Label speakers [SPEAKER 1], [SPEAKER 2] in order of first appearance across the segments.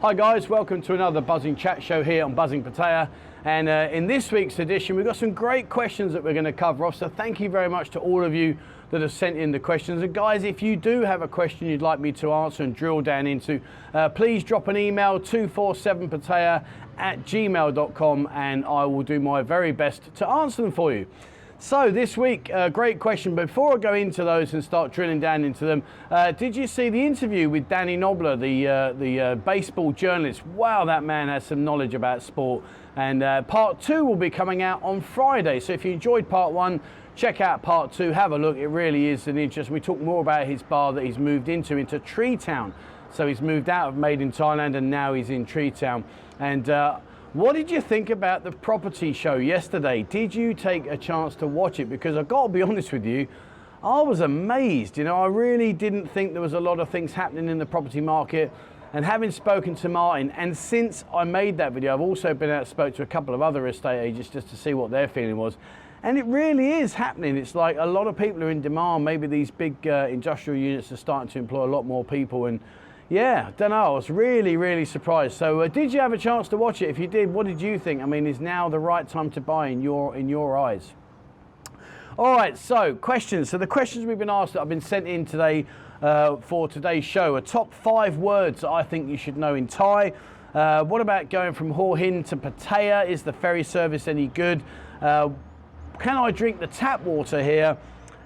[SPEAKER 1] Hi guys, welcome to another Buzzin Chat Show here on Buzzin Pattaya. And in this week's edition, we've got some great questions that we're going to cover off. So thank you very much to all of you that have sent in the questions. And guys, if you do have a question you'd like me to answer and drill down into, please drop an email 247pattaya@gmail.com and I will do my very best to answer them for you. So this week, great question. Before I go into those and start drilling down into them, did you see the interview with Danny Nobler, the baseball journalist? Wow, that man has some knowledge about sport. And part 2 will be coming out on Friday. So if you enjoyed part 1, check out part 2. Have a look. It really is an interest. We talk more about his bar that he's moved into Tree Town. So he's moved out of Made in Thailand and now he's in Tree Town. And what did you think about the property show yesterday? Did you take a chance to watch it? Because I've got to be honest with you, I was amazed. You know, I really didn't think there was a lot of things happening in the property market. And having spoken to Martin, and since I made that video, I've also been out and spoke to a couple of other estate agents just to see what their feeling was. And it really is happening. It's like a lot of people are in demand. Maybe these big industrial units are starting to employ a lot more people. And yeah, don't know, I was really surprised. So did you have a chance to watch it? If you did, what did you think? I mean, is now the right time to buy in your eyes? All right, so questions. So the questions we've been asked that have been sent in today for today's show are top 5 words that I think you should know in Thai. What about going from Hua Hin to Pattaya? Is the ferry service any good? Can I drink the tap water here?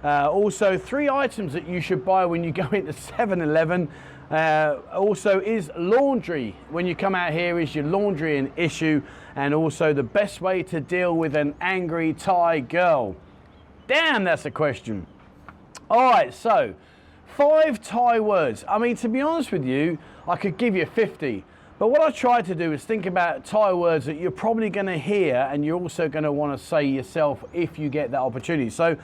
[SPEAKER 1] Also, 3 items that you should buy when you go into 7-Eleven. Also, is laundry, when you come out here, is your laundry an issue? And also the best way to deal with an angry Thai girl. Damn, that's a question. All right, so 5 Thai words. I mean, to be honest with you, I could give you 50. But what I tried to do is think about Thai words that you're probably going to hear and you're also going to want to say yourself if you get that opportunity. So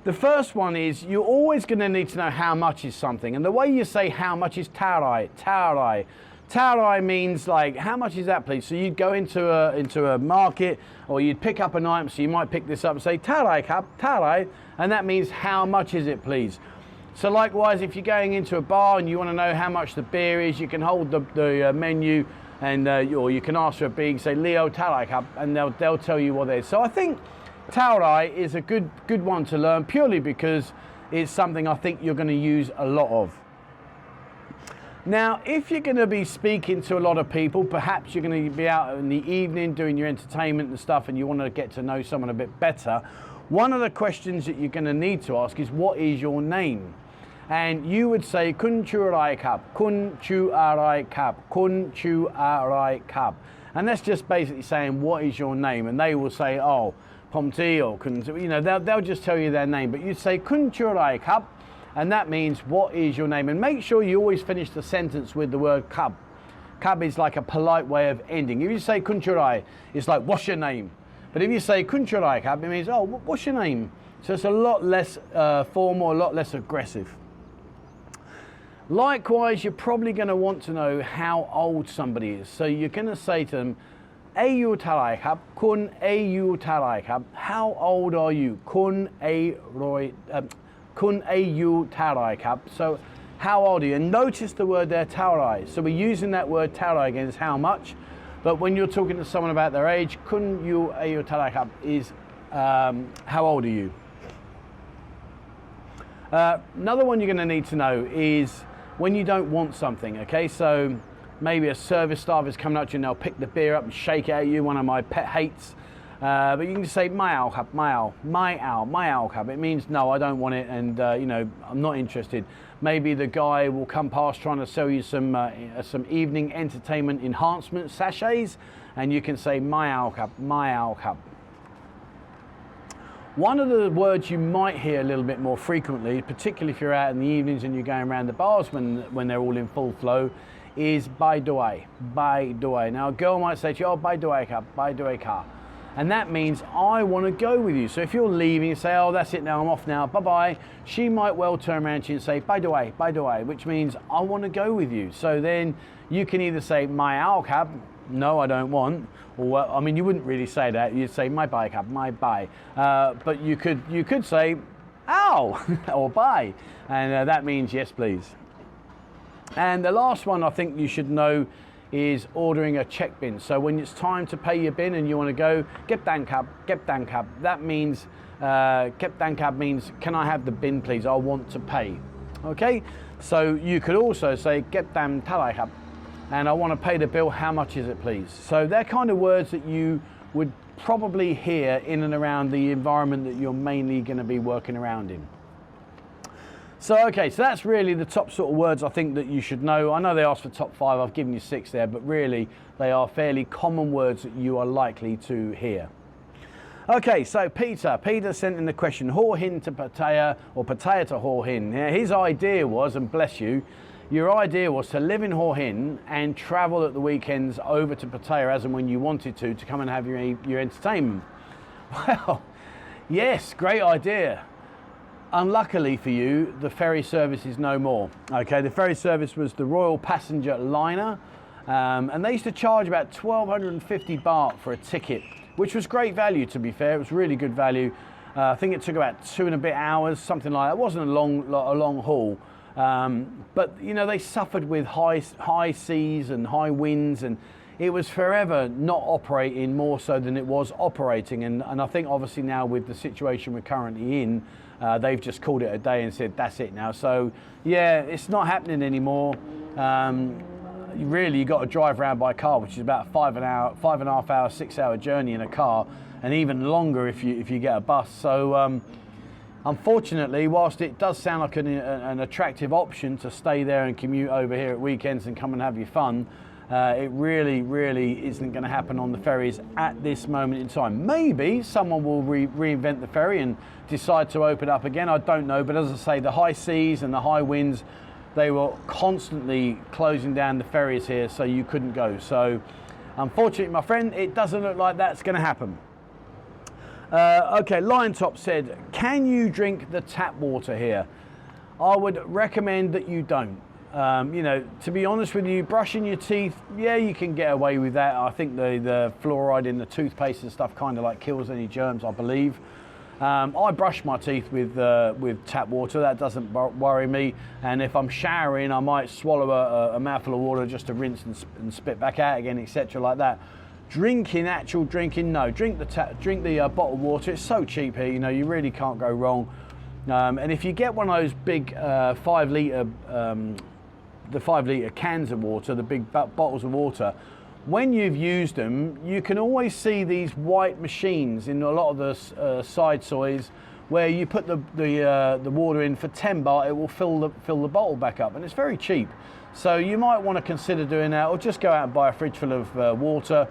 [SPEAKER 1] the first one is you're always going to need to know how much is something. And the way you say how much is Thao Rai. Thao Rai. Thao Rai means like, how much is that, please? So you'd go into a market or you'd pick up an item. So you might pick this up and say, Thao Rai kap, Thao Rai. And that means, how much is it, please? So likewise, if you're going into a bar and you want to know how much the beer is, you can hold the menu and or you can ask for a beer and say, Leo Thao Rai kap, and they'll tell you what it is. So I think Thao Rai is a good one to learn, purely because it's something I think you're going to use a lot of. Now, if you're going to be speaking to a lot of people, perhaps you're going to be out in the evening doing your entertainment and stuff, and you want to get to know someone a bit better, one of the questions that you're going to need to ask is, what is your name? And you would say, Kun Chu Rai Kap, Kun Chu Rai Kap, Kun Chu Rai Kap. And that's just basically saying, what is your name? And they will say, oh, Pomti, or you know, they'll just tell you their name, but you say Kun Chu Rai Kap, and that means, what is your name? And make sure you always finish the sentence with the word kab. Kab is like a polite way of ending. If you say Kun Chu Rai, it's like, what's your name? But if you say Kun Chu Rai Kap, it means, oh, what's your name? So it's a lot less formal, a lot less aggressive. Likewise, you're probably going to want to know how old somebody is. So you're going to say to them, Ayu Tarai Kap, Kun Ayu Tarai Kap. How old are you? Kun Ayu Tarai Kap. So how old are you? And notice the word there, Thao Rai. So we're using that word Thao Rai again, is how much. But when you're talking to someone about their age, Kun Yu Ayu Tarai Kap is how old are you? Another one you're going to need to know is when you don't want something, okay? So maybe a service staff is coming up to you and they'll pick the beer up and shake it at you, one of my pet hates. But you can just say, my al kap, my al kap. It means, no, I don't want it, and you know, I'm not interested. Maybe the guy will come past trying to sell you some evening entertainment enhancement sachets, and you can say, my al kap, my al kap. One of the words you might hear a little bit more frequently, particularly if you're out in the evenings and you're going around the bars when they're all in full flow, is bai doi, bai doi. Now a girl might say to you, oh, bai doi ka, bai doi ka. And that means, I want to go with you. So if you're leaving and say, oh, that's it now, I'm off now, bye-bye, she might well turn around to you and say, bai doi, which means, I want to go with you. So then you can either say, my ao cab, no, I don't want, or I mean, you wouldn't really say that. You'd say, my bye cab, my bye. But you could say, ow, or bye. And that means, yes, please. And the last one I think you should know is ordering a check bin. So when it's time to pay your bin and you want to go, get dankab, that means, get dankab means, can I have the bin please, I want to pay. Okay, so you could also say, get dam talaikab, and I want to pay the bill, how much is it please? So they're kind of words that you would probably hear in and around the environment that you're mainly going to be working around in. So okay, so that's really the top sort of words I think that you should know. I know they asked for top 5, I've given you 6 there, but really they are fairly common words that you are likely to hear. Okay, so Peter sent in the question, Hua Hin to Pattaya, or Pattaya to Hua Hin. Now, his idea was, and bless you, your idea was to live in Hua Hin and travel at the weekends over to Pattaya as and when you wanted to come and have your entertainment. Well, yes, great idea. Unluckily for you, the ferry service is no more. Okay, the ferry service was the Royal Passenger Liner, and they used to charge about 1,250 baht for a ticket, which was great value, to be fair. It was really good value. I think it took about 2 and a bit hours, something like that. It wasn't a long haul, but you know, they suffered with high seas and high winds, and it was forever not operating more so than it was operating. And I think obviously now with the situation we're currently in, they've just called it a day and said that's it now. So yeah, it's not happening anymore. Really, you got to drive around by car, which is about 5.5 hour, 6 hour journey in a car, and even longer if you get a bus. So unfortunately, whilst it does sound like an attractive option to stay there and commute over here at weekends and come and have your fun, it really isn't going to happen on the ferries at this moment in time. Maybe someone will reinvent the ferry and decide to open up again, I don't know, but as I say, the high seas and the high winds, they were constantly closing down the ferries here, so you couldn't go. So unfortunately, my friend, it doesn't look like that's going to happen. Okay, Lion Top said, can you drink the tap water here? I would recommend that you don't. You know, to be honest with you, brushing your teeth, yeah, you can get away with that. I think the fluoride in the toothpaste and stuff kind of like kills any germs, I believe. I brush my teeth with tap water. That doesn't worry me. And if I'm showering, I might swallow a mouthful of water just to rinse and spit back out again, etc. like that. Actual drinking, no. Drink the bottled water. It's so cheap here. You know, you really can't go wrong. And if you get one of those big 5 litre the 5 litre cans of water, the big bottles of water, when you've used them, you can always see these white machines in a lot of the side soys where you put the water in for 10 baht, it will fill the bottle back up, and it's very cheap. So you might want to consider doing that, or just go out and buy a fridge full of water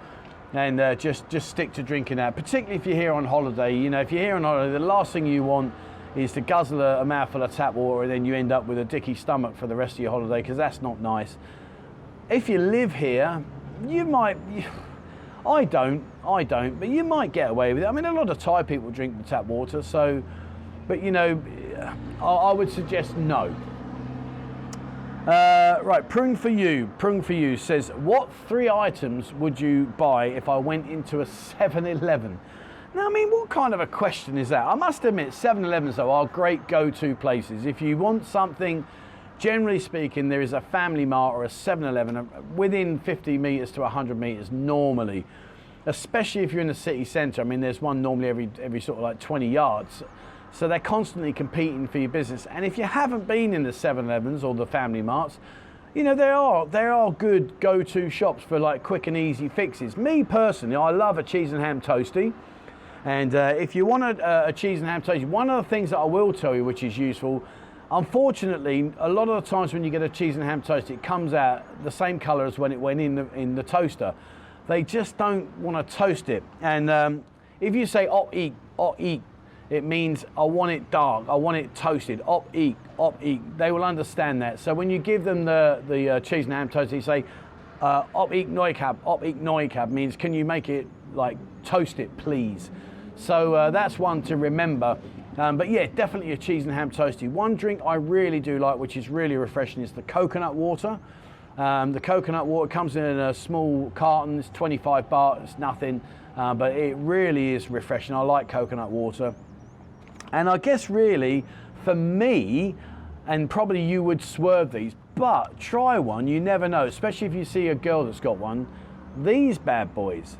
[SPEAKER 1] and just stick to drinking that, particularly if you're here on holiday. You know, if you're here on holiday, the last thing you want is to guzzle a mouthful of tap water and then you end up with a dicky stomach for the rest of your holiday, because that's not nice. If you live here, you might, I don't, but you might get away with it. I mean, a lot of Thai people drink the tap water, so, but you know, I would suggest no. Right, Prune for you says, what 3 items would you buy if I went into a 7-Eleven? Now, I mean, what kind of a question is that? I must admit, 7-Elevens though are great go-to places. If you want something, generally speaking, there is a Family Mart or a 7-Eleven within 50 metres to 100 metres normally, especially if you're in the city centre. I mean, there's one normally every sort of like 20 yards. So they're constantly competing for your business. And if you haven't been in the 7-Elevens or the Family Marts, you know, there are good go-to shops for like quick and easy fixes. Me personally, I love a cheese and ham toastie. And if you want a cheese and ham toastie, one of the things that I will tell you which is useful, unfortunately, a lot of the times when you get a cheese and ham toastie, it comes out the same colour as when it went in the toaster. They just don't want to toast it. And if you say op eek, it means I want it dark, I want it toasted, op eek, they will understand that. So when you give them the cheese and ham toastie, you say op eek noi cab means can you make it like toast it please. So that's one to remember. But yeah, definitely a cheese and ham toastie. One drink I really do like, which is really refreshing, is the coconut water. The coconut water comes in a small carton, it's 25 baht, it's nothing, but it really is refreshing. I like coconut water. And I guess really, for me, and probably you would swerve these, but try one, you never know, especially if you see a girl that's got one. These bad boys.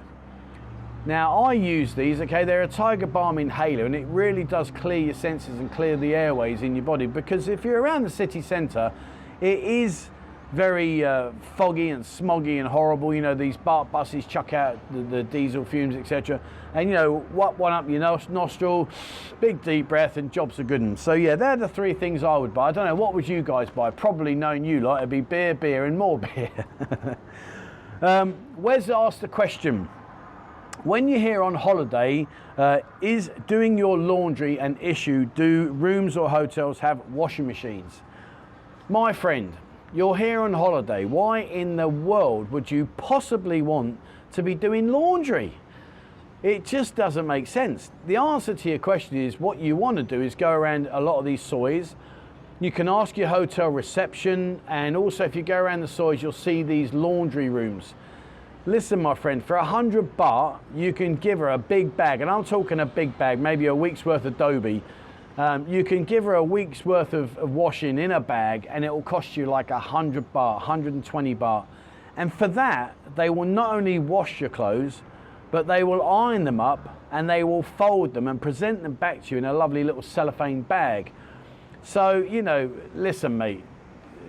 [SPEAKER 1] Now, I use these, okay, they're a Tiger Balm inhaler, and it really does clear your senses and clear the airways in your body, because if you're around the city centre, it is very foggy and smoggy and horrible. You know, these BART buses chuck out the diesel fumes, etc. And, you know, one up your nostril, big deep breath, and jobs are good. So, yeah, they're the three things I would buy. I don't know, what would you guys buy? Probably knowing you lot, it'd be beer, beer, and more beer. Wes asked the question, when you're here on holiday, is doing your laundry an issue? Do rooms or hotels have washing machines? My friend, you're here on holiday. Why in the world would you possibly want to be doing laundry? It just doesn't make sense. The answer to your question is, what you want to do is go around a lot of these soys. You can ask your hotel reception, and also if you go around the soys, you'll see these laundry rooms. Listen, my friend, for 100 baht, you can give her a big bag, and I'm talking a big bag, maybe a week's worth of Dobie. You can give her a week's worth of washing in a bag, and it will cost you like 100 baht, 120 baht. And for that, they will not only wash your clothes, but they will iron them up, and they will fold them and present them back to you in a lovely little cellophane bag. So, you know, listen, mate,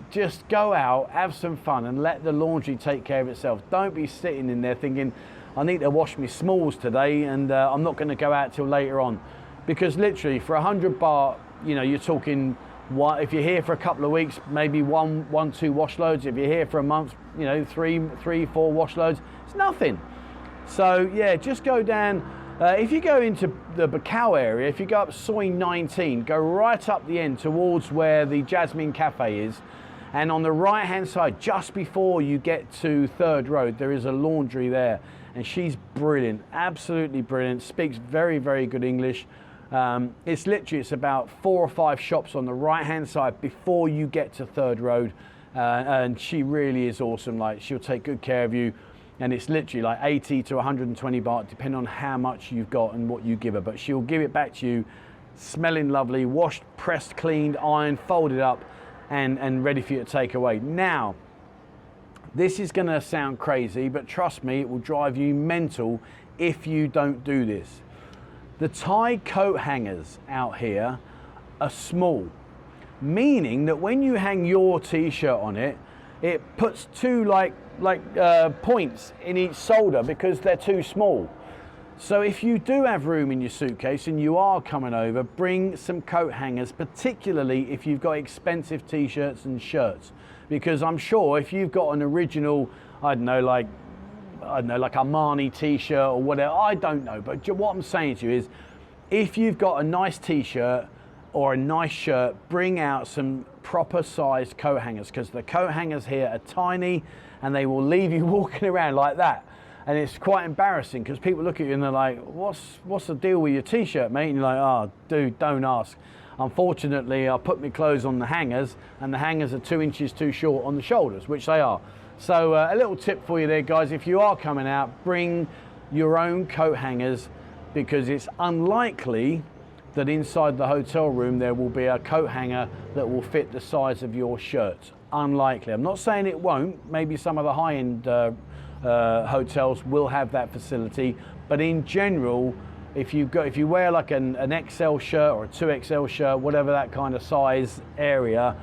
[SPEAKER 1] just go out, have some fun, and let the laundry take care of itself. Don't be sitting in there thinking, I need to wash my smalls today, and I'm not going to go out till later on. Because literally, for 100 baht, you know, you're talking, if you're here for a couple of weeks, maybe one, two wash loads. If you're here for a month, you know, three, four wash loads. It's nothing. So yeah, just go down. If you go into the Bacau area, if you go up Soi 19, go right up the end towards where the Jasmine Cafe is. And on the right hand side, just before you get to Third Road, there is a laundry there. And she's brilliant, absolutely brilliant, speaks very, very good English. It's about 4 or 5 shops on the right hand side before you get to Third Road. And she really is awesome. Like, she'll take good care of you. And it's literally like 80 to 120 baht, depending on how much you've got and what you give her. But she'll give it back to you, smelling lovely, washed, pressed, cleaned, ironed, folded up, and ready for you to take away. Now, this is going to sound crazy, but trust me, it will drive you mental if you don't do this. The Thai coat hangers out here are small, meaning that when you hang your t-shirt on it, it puts two points in each shoulder because they're too small. So if you do have room in your suitcase and you are coming over, bring some coat hangers, particularly if you've got expensive t-shirts and shirts. Because I'm sure if you've got an original, I don't know, like Armani t-shirt or whatever, I don't know. But what I'm saying to you is, if you've got a nice t-shirt or a nice shirt, bring out some proper sized coat hangers, because the coat hangers here are tiny and they will leave you walking around like that. And it's quite embarrassing because people look at you and they're like, what's the deal with your t-shirt, mate? And you're like, oh, dude, don't ask. Unfortunately, I put my clothes on the hangers, and the hangers are 2 inches too short on the shoulders, which they are. So a little tip for you there, guys. If you are coming out, bring your own coat hangers, because it's unlikely that inside the hotel room there will be a coat hanger that will fit the size of your shirt. Unlikely. I'm not saying it won't. Maybe some of the high-end hotels will have that facility, but in general, if you wear like an XL shirt or a 2XL shirt, whatever that kind of size area,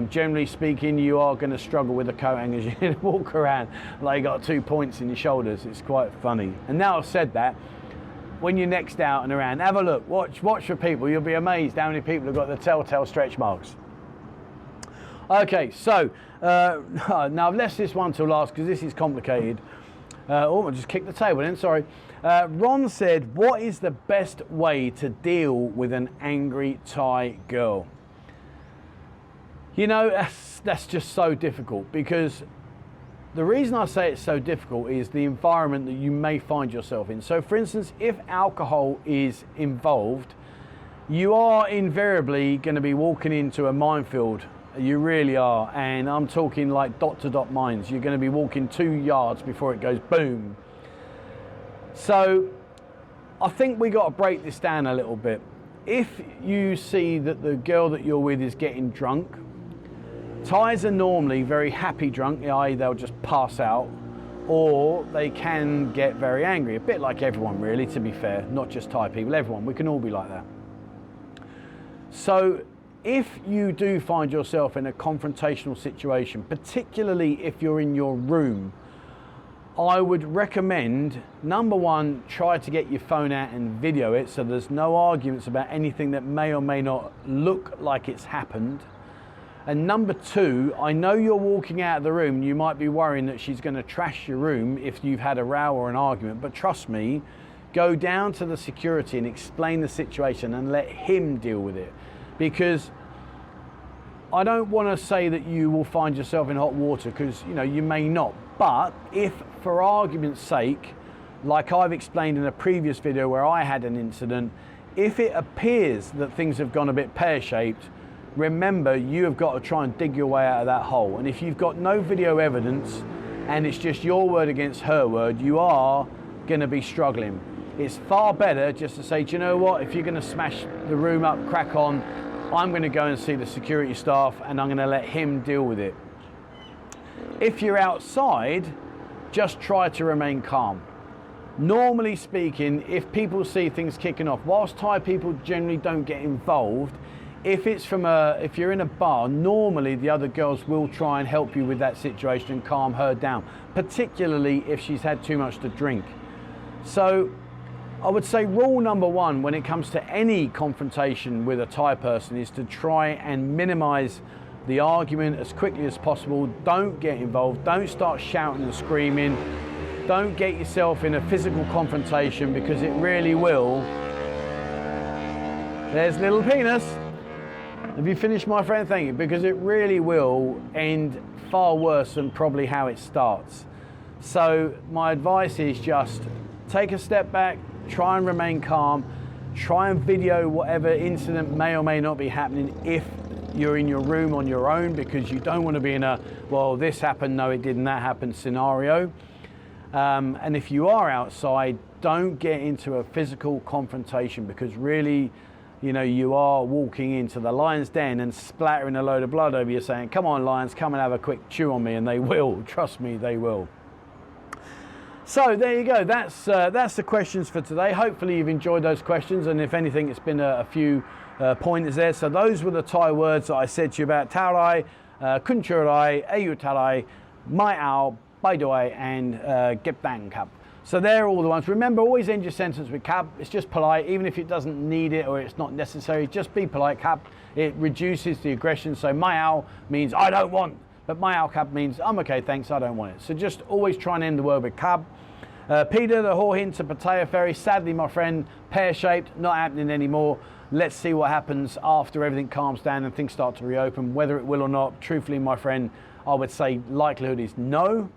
[SPEAKER 1] generally speaking, you are going to struggle with the coat hangers. You're going to walk around like you got 2 points in your shoulders. It's quite funny. And now I've said that, when you're next out and around, have a look, watch for people. You'll be amazed how many people have got the telltale stretch marks. Okay, so now I've left this one till last because this is complicated. I just kicked the table then, sorry. Ron said, what is the best way to deal with an angry Thai girl? You know, that's just so difficult, because the reason I say it's so difficult is the environment that you may find yourself in. So for instance, if alcohol is involved, you are invariably going to be walking into a minefield. You really are. And I'm talking like dot-to-dot mines. You're going to be walking 2 yards before it goes boom. So I think we got to break this down a little bit. If you see that the girl that you're with is getting drunk, Thais are normally very happy drunk, i.e. they'll just pass out, or they can get very angry, a bit like everyone really, to be fair, not just Thai people, everyone, we can all be like that. So if you do find yourself in a confrontational situation, particularly if you're in your room, I would recommend, number one, try to get your phone out and video it so there's no arguments about anything that may or may not look like it's happened. And number two, I know you're walking out of the room and you might be worrying that she's going to trash your room if you've had a row or an argument, but trust me, go down to the security and explain the situation and let him deal with it. Because I don't want to say that you will find yourself in hot water, because you may not. But if, for argument's sake, like I've explained in a previous video where I had an incident, if it appears that things have gone a bit pear-shaped, remember you have got to try and dig your way out of that hole. And if you've got no video evidence and it's just your word against her word, you are going to be struggling. It's far better just to say, do you know what, if you're going to smash the room up, crack on, I'm going to go and see the security staff and I'm going to let him deal with it. If you're outside, just try to remain calm. Normally speaking, if people see things kicking off, whilst Thai people generally don't get involved, if you're in a bar, normally the other girls will try and help you with that situation and calm her down, particularly if she's had too much to drink. So I would say rule number one when it comes to any confrontation with a Thai person is to try and minimize the argument as quickly as possible. Don't get involved. Don't start shouting and screaming. Don't get yourself in a physical confrontation, because it really will. There's little penis. Have you finished, my friend? Thank you. Because it really will end far worse than probably how it starts. So my advice is just take a step back, try and remain calm, try and video whatever incident may or may not be happening if you're in your room on your own, because you don't want to be in a, well, this happened, no it didn't, that happened scenario. And if you are outside, don't get into a physical confrontation, because really, you are walking into the lion's den and splattering a load of blood over you, saying, come on lions, come and have a quick chew on me, and they will, trust me, they will. So there you go, that's the questions for today. Hopefully you've enjoyed those questions, and if anything, it's been a few pointers there. So those were the Thai words that I said to you about Thao Rai, Kun Chu Rai, Ayu Thao Rai, Mai Ao, Bai Doi, and Gep Dang Kap. So they're all the ones. Remember, always end your sentence with Kap. It's just polite, even if it doesn't need it or it's not necessary, just be polite. Kap, it reduces the aggression. So Mai Ao means I don't want, but Mai Ao Kap means I'm okay, thanks, I don't want it. So just always try and end the word with Kap. Peter, the Hua Hin to Pattaya Ferry, sadly, my friend, pear-shaped, not happening anymore. Let's see what happens after everything calms down and things start to reopen, whether it will or not. Truthfully, my friend, I would say likelihood is no.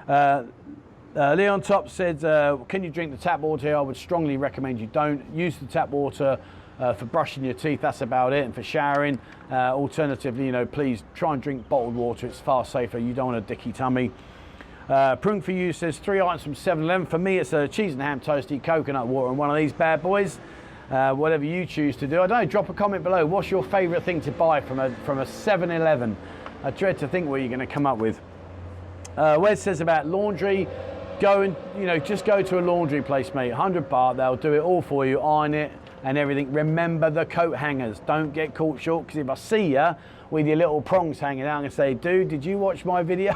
[SPEAKER 1] Leon Top said, can you drink the tap water here? I would strongly recommend you don't. Use the tap water for brushing your teeth, that's about it, and for showering. Alternatively, please try and drink bottled water. It's far safer. You don't want a dicky tummy. Prung for you says 3 items from 7-Eleven. For me, it's a cheese and ham toasty, coconut water, and one of these bad boys. Whatever you choose to do. I don't know, drop a comment below. What's your favourite thing to buy from a 7-Eleven? I dread to think what you're going to come up with. Wes says about laundry, go and, just go to a laundry place, mate. 100 baht, they'll do it all for you, iron it and everything. Remember the coat hangers. Don't get caught short, because if I see you with your little prongs hanging out, I'm going to say, dude, did you watch my video?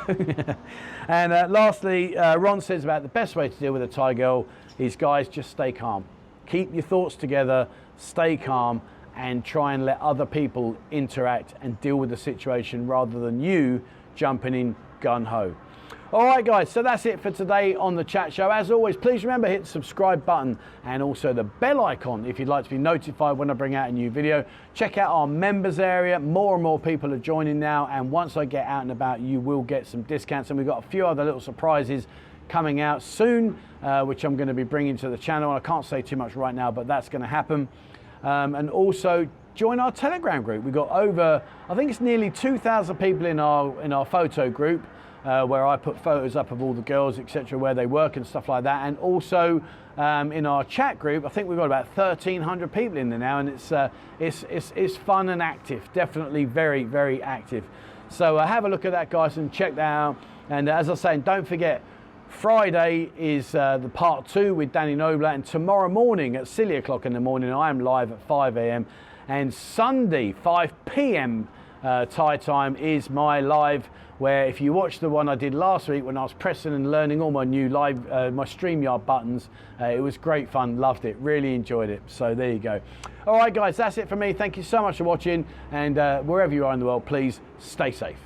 [SPEAKER 1] And lastly, Ron says about the best way to deal with a Thai girl is, guys, just stay calm. Keep your thoughts together, stay calm, and try and let other people interact and deal with the situation rather than you jumping in gun-ho. All right, guys, so that's it for today on the chat show. As always, please remember, hit the subscribe button and also the bell icon if you'd like to be notified when I bring out a new video. Check out our members area. More and more people are joining now, and once I get out and about, you will get some discounts, and we've got a few other little surprises coming out soon, which I'm going to be bringing to the channel. I can't say too much right now, but that's going to happen. And also join our Telegram group. We've got over, I think it's nearly 2,000 people in our photo group, where I put photos up of all the girls, etc., where they work and stuff like that. And also in our chat group, I think we've got about 1,300 people in there now, and it's fun and active. Definitely very, very active. So have a look at that, guys, and check that out. And as I was saying, don't forget, Friday is the part 2 with Danny Nobler, and tomorrow morning at silly o'clock in the morning I am live at 5 a.m. and Sunday 5 p.m. Thai time is my live, where if you watch the one I did last week when I was pressing and learning all my new live my StreamYard buttons, it was great fun, loved it, really enjoyed it. So there you go. All right, guys, that's it for me. Thank you so much for watching, and wherever you are in the world, please stay safe.